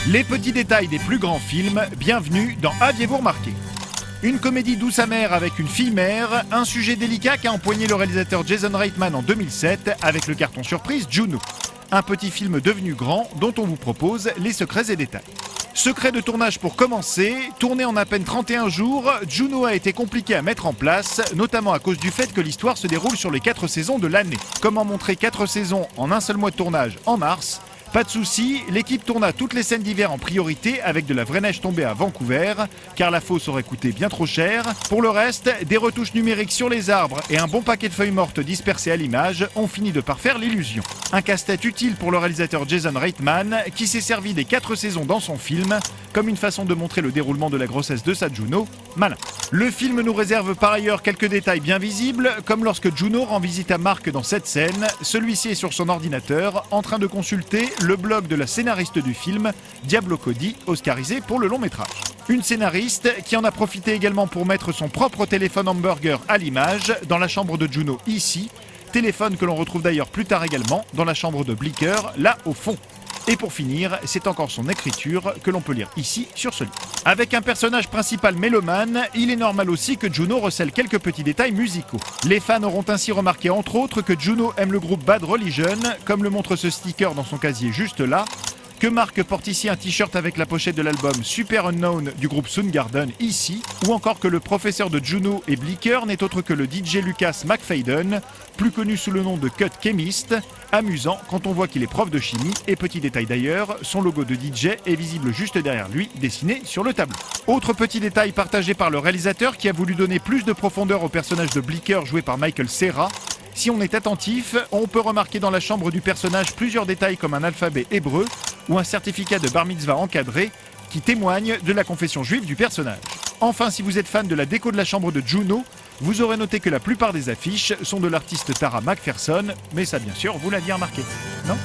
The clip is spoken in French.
Les petits détails des plus grands films, bienvenue dans Aviez-vous remarqué ? Une comédie douce amère avec une fille mère, un sujet délicat qu'a empoigné le réalisateur Jason Reitman en 2007 avec le carton surprise Juno. Un petit film devenu grand dont on vous propose les secrets et détails. Secret de tournage pour commencer, tourné en à peine 31 jours, Juno a été compliqué à mettre en place, notamment à cause du fait que l'histoire se déroule sur les 4 saisons de l'année. Comment montrer 4 saisons en un seul mois de tournage en mars ? Pas de souci, l'équipe tourna toutes les scènes d'hiver en priorité avec de la vraie neige tombée à Vancouver, car la fosse aurait coûté bien trop cher. Pour le reste, des retouches numériques sur les arbres et un bon paquet de feuilles mortes dispersées à l'image ont fini de parfaire l'illusion. Un casse-tête utile pour le réalisateur Jason Reitman, qui s'est servi des 4 saisons dans son film, comme une façon de montrer le déroulement de la grossesse de sa Juno. Malin. Le film nous réserve par ailleurs quelques détails bien visibles, comme lorsque Juno rend visite à Mark dans cette scène, celui-ci est sur son ordinateur, en train de consulter le blog de la scénariste du film, Diablo Cody, oscarisée pour le long métrage. Une scénariste qui en a profité également pour mettre son propre téléphone hamburger à l'image dans la chambre de Juno ici, téléphone que l'on retrouve d'ailleurs plus tard également dans la chambre de Blicker, là au fond. Et pour finir, c'est encore son écriture que l'on peut lire ici sur ce livre. Avec un personnage principal mélomane, il est normal aussi que Juno recèle quelques petits détails musicaux. Les fans auront ainsi remarqué entre autres que Juno aime le groupe Bad Religion, comme le montre ce sticker dans son casier juste là, que Mark porte ici un t-shirt avec la pochette de l'album Super Unknown du groupe Soundgarden ici, ou encore que le professeur de Juno et Blicker n'est autre que le DJ Lucas McFadden, plus connu sous le nom de Cut Chemist, amusant quand on voit qu'il est prof de chimie, et petit détail d'ailleurs, son logo de DJ est visible juste derrière lui, dessiné sur le tableau. Autre petit détail partagé par le réalisateur qui a voulu donner plus de profondeur au personnage de Blicker joué par Michael Cera. Si on est attentif, on peut remarquer dans la chambre du personnage plusieurs détails comme un alphabet hébreu ou un certificat de bar mitzvah encadré qui témoigne de la confession juive du personnage. Enfin, si vous êtes fan de la déco de la chambre de Juno, vous aurez noté que la plupart des affiches sont de l'artiste Tara McPherson, mais ça bien sûr, vous l'aviez remarqué, non ?